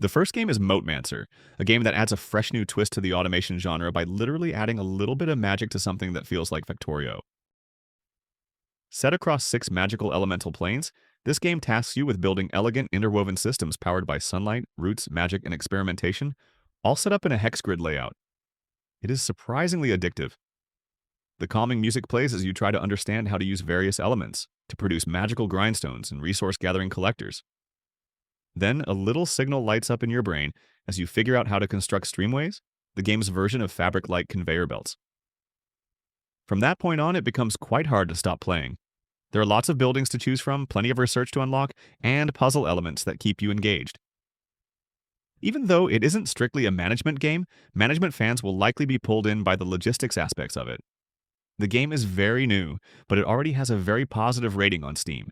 The first game is Motemancer, a game that adds a fresh new twist to the automation genre by literally adding a little bit of magic to something that feels like Factorio. Set across 6 magical elemental planes, this game tasks you with building elegant interwoven systems powered by sunlight, roots, magic, and experimentation, all set up in a hex grid layout. It is surprisingly addictive. The calming music plays as you try to understand how to use various elements to produce magical grindstones and resource-gathering collectors. Then a little signal lights up in your brain as you figure out how to construct streamways, the game's version of fabric-like conveyor belts. From that point on, it becomes quite hard to stop playing. There are lots of buildings to choose from, plenty of research to unlock, and puzzle elements that keep you engaged. Even though it isn't strictly a management game, management fans will likely be pulled in by the logistics aspects of it. The game is very new, but it already has a very positive rating on Steam.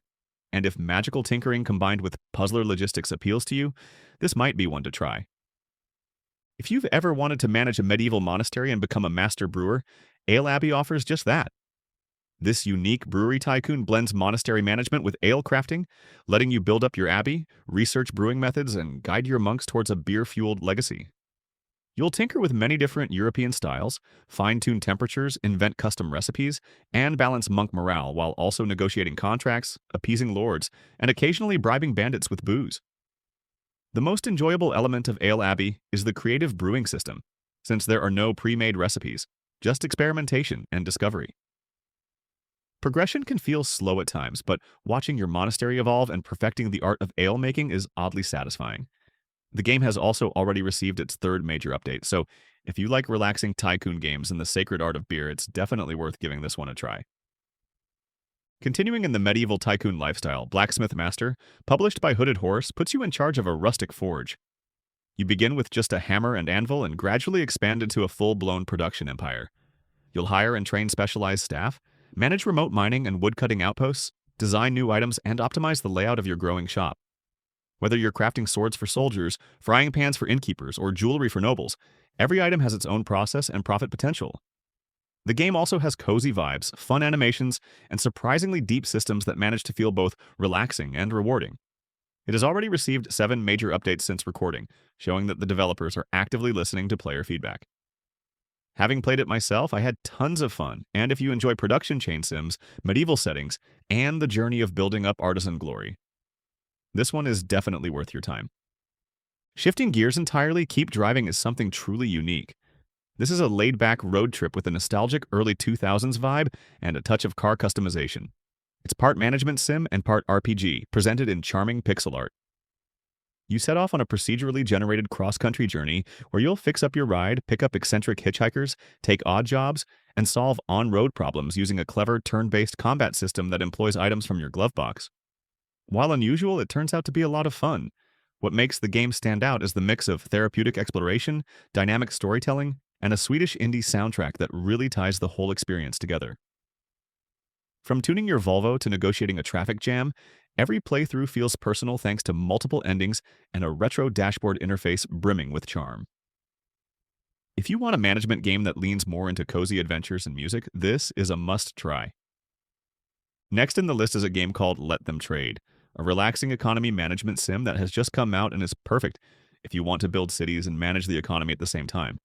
And if magical tinkering combined with puzzler logistics appeals to you, this might be one to try. If you've ever wanted to manage a medieval monastery and become a master brewer, Ale Abbey offers just that. This unique brewery tycoon blends monastery management with ale crafting, letting you build up your abbey, research brewing methods, and guide your monks towards a beer-fueled legacy. You'll tinker with many different European styles, fine-tune temperatures, invent custom recipes, and balance monk morale while also negotiating contracts, appeasing lords, and occasionally bribing bandits with booze. The most enjoyable element of Ale Abbey is the creative brewing system, since there are no pre-made recipes, just experimentation and discovery. Progression can feel slow at times, but watching your monastery evolve and perfecting the art of ale making is oddly satisfying. The game has also already received its 3rd major update, so if you like relaxing tycoon games and the sacred art of beer, it's definitely worth giving this one a try. Continuing in the medieval tycoon lifestyle, Blacksmith Master, published by Hooded Horse, puts you in charge of a rustic forge. You begin with just a hammer and anvil and gradually expand into a full-blown production empire. You'll hire and train specialized staff, manage remote mining and woodcutting outposts, design new items, and optimize the layout of your growing shop. Whether you're crafting swords for soldiers, frying pans for innkeepers, or jewelry for nobles, every item has its own process and profit potential. The game also has cozy vibes, fun animations, and surprisingly deep systems that manage to feel both relaxing and rewarding. It has already received 7 major updates since recording, showing that the developers are actively listening to player feedback. Having played it myself, I had tons of fun, and if you enjoy production chain sims, medieval settings, and the journey of building up artisan glory, this one is definitely worth your time. Shifting gears entirely, Keep Driving is something truly unique. This is a laid-back road trip with a nostalgic early 2000s vibe and a touch of car customization. It's part management sim and part RPG, presented in charming pixel art. You set off on a procedurally generated cross-country journey where you'll fix up your ride, pick up eccentric hitchhikers, take odd jobs, and solve on-road problems using a clever turn-based combat system that employs items from your glove box. While unusual, it turns out to be a lot of fun. What makes the game stand out is the mix of therapeutic exploration, dynamic storytelling, and a Swedish indie soundtrack that really ties the whole experience together. From tuning your Volvo to negotiating a traffic jam, every playthrough feels personal thanks to multiple endings and a retro dashboard interface brimming with charm. If you want a management game that leans more into cozy adventures and music, this is a must-try. Next in the list is a game called Let Them Trade, a relaxing economy management sim that has just come out and is perfect if you want to build cities and manage the economy at the same time.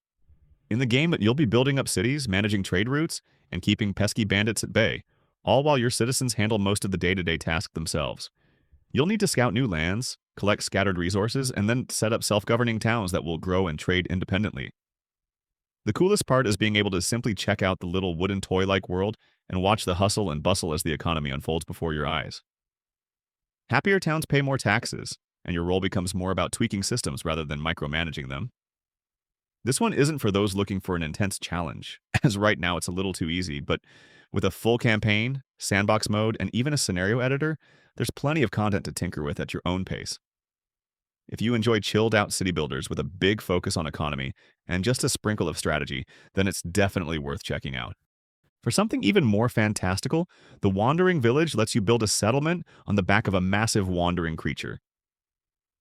In the game, you'll be building up cities, managing trade routes, and keeping pesky bandits at bay, all while your citizens handle most of the day-to-day tasks themselves. You'll need to scout new lands, collect scattered resources, and then set up self-governing towns that will grow and trade independently. The coolest part is being able to simply check out the little wooden toy-like world and watch the hustle and bustle as the economy unfolds before your eyes. Happier towns pay more taxes, and your role becomes more about tweaking systems rather than micromanaging them. This one isn't for those looking for an intense challenge, as right now it's a little too easy, but with a full campaign, sandbox mode, and even a scenario editor, there's plenty of content to tinker with at your own pace. If you enjoy chilled-out city builders with a big focus on economy and just a sprinkle of strategy, then it's definitely worth checking out. For something even more fantastical, the Wandering Village lets you build a settlement on the back of a massive wandering creature.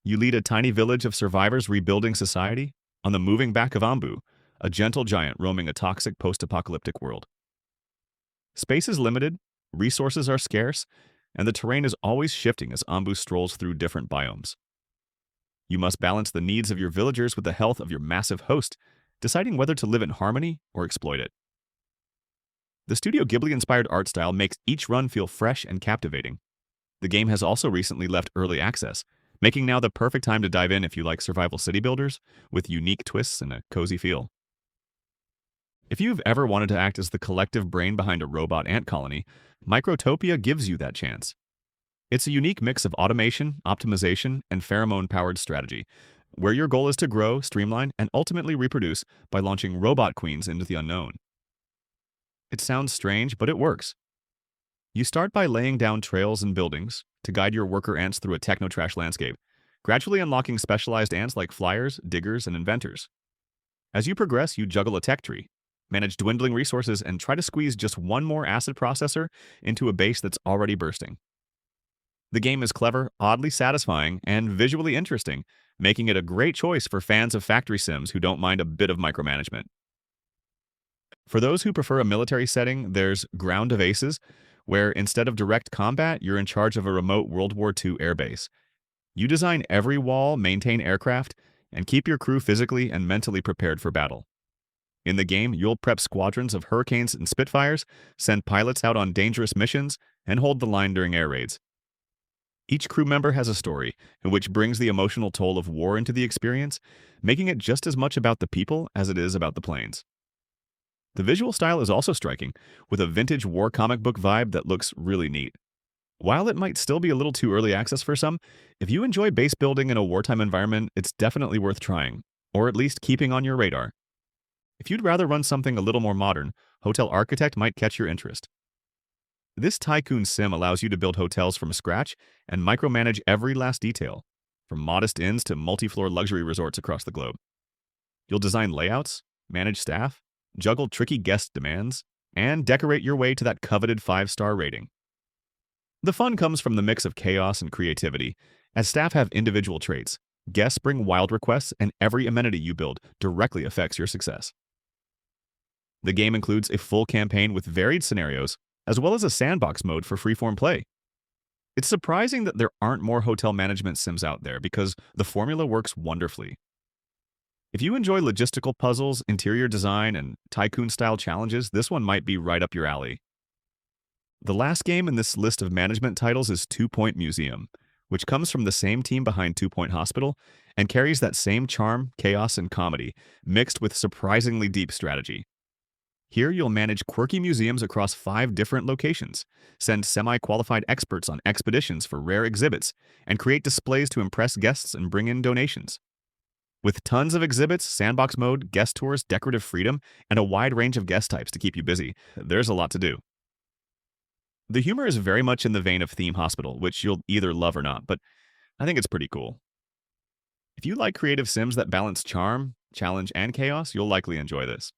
You lead a tiny village of survivors rebuilding society on the moving back of Ambu, a gentle giant roaming a toxic post-apocalyptic world. Space is limited, resources are scarce, and the terrain is always shifting as Ambu strolls through different biomes. You must balance the needs of your villagers with the health of your massive host, deciding whether to live in harmony or exploit it. The Studio Ghibli-inspired art style makes each run feel fresh and captivating. The game has also recently left early access, making now the perfect time to dive in if you like survival city builders with unique twists and a cozy feel. If you've ever wanted to act as the collective brain behind a robot ant colony, Microtopia gives you that chance. It's a unique mix of automation, optimization, and pheromone-powered strategy, where your goal is to grow, streamline, and ultimately reproduce by launching robot queens into the unknown. It sounds strange, but it works. You start by laying down trails and buildings to guide your worker ants through a techno-trash landscape, gradually unlocking specialized ants like flyers, diggers, and inventors. As you progress, you juggle a tech tree, manage dwindling resources, and try to squeeze just one more acid processor into a base that's already bursting. The game is clever, oddly satisfying, and visually interesting, making it a great choice for fans of factory sims who don't mind a bit of micromanagement. For those who prefer a military setting, there's Ground of Aces, where instead of direct combat, you're in charge of a remote World War II airbase. You design every wall, maintain aircraft, and keep your crew physically and mentally prepared for battle. In the game, you'll prep squadrons of Hurricanes and Spitfires, send pilots out on dangerous missions, and hold the line during air raids. Each crew member has a story, which brings the emotional toll of war into the experience, making it just as much about the people as it is about the planes. The visual style is also striking, with a vintage war comic book vibe that looks really neat. While it might still be a little too early access for some, if you enjoy base building in a wartime environment, it's definitely worth trying, or at least keeping on your radar. If you'd rather run something a little more modern, Hotel Architect might catch your interest. This Tycoon sim allows you to build hotels from scratch and micromanage every last detail, from modest inns to multi-floor luxury resorts across the globe. You'll design layouts, manage staff, juggle tricky guest demands, and decorate your way to that coveted 5-star rating. The fun comes from the mix of chaos and creativity, as staff have individual traits, guests bring wild requests, and every amenity you build directly affects your success. The game includes a full campaign with varied scenarios, as well as a sandbox mode for freeform play. It's surprising that there aren't more hotel management sims out there because the formula works wonderfully. If you enjoy logistical puzzles, interior design, and Tycoon-style challenges, this one might be right up your alley. The last game in this list of management titles is Twooint Museum, which comes from the same team behind Twooint Hospital and carries that same charm, chaos, and comedy, mixed with surprisingly deep strategy. Here you'll manage quirky museums across 5 different locations, send semi-qualified experts on expeditions for rare exhibits, and create displays to impress guests and bring in donations. With tons of exhibits, sandbox mode, guest tours, decorative freedom, and a wide range of guest types to keep you busy, there's a lot to do. The humor is very much in the vein of Theme Hospital, which you'll either love or not, but I think it's pretty cool. If you like creative sims that balance charm, challenge, and chaos, you'll likely enjoy this.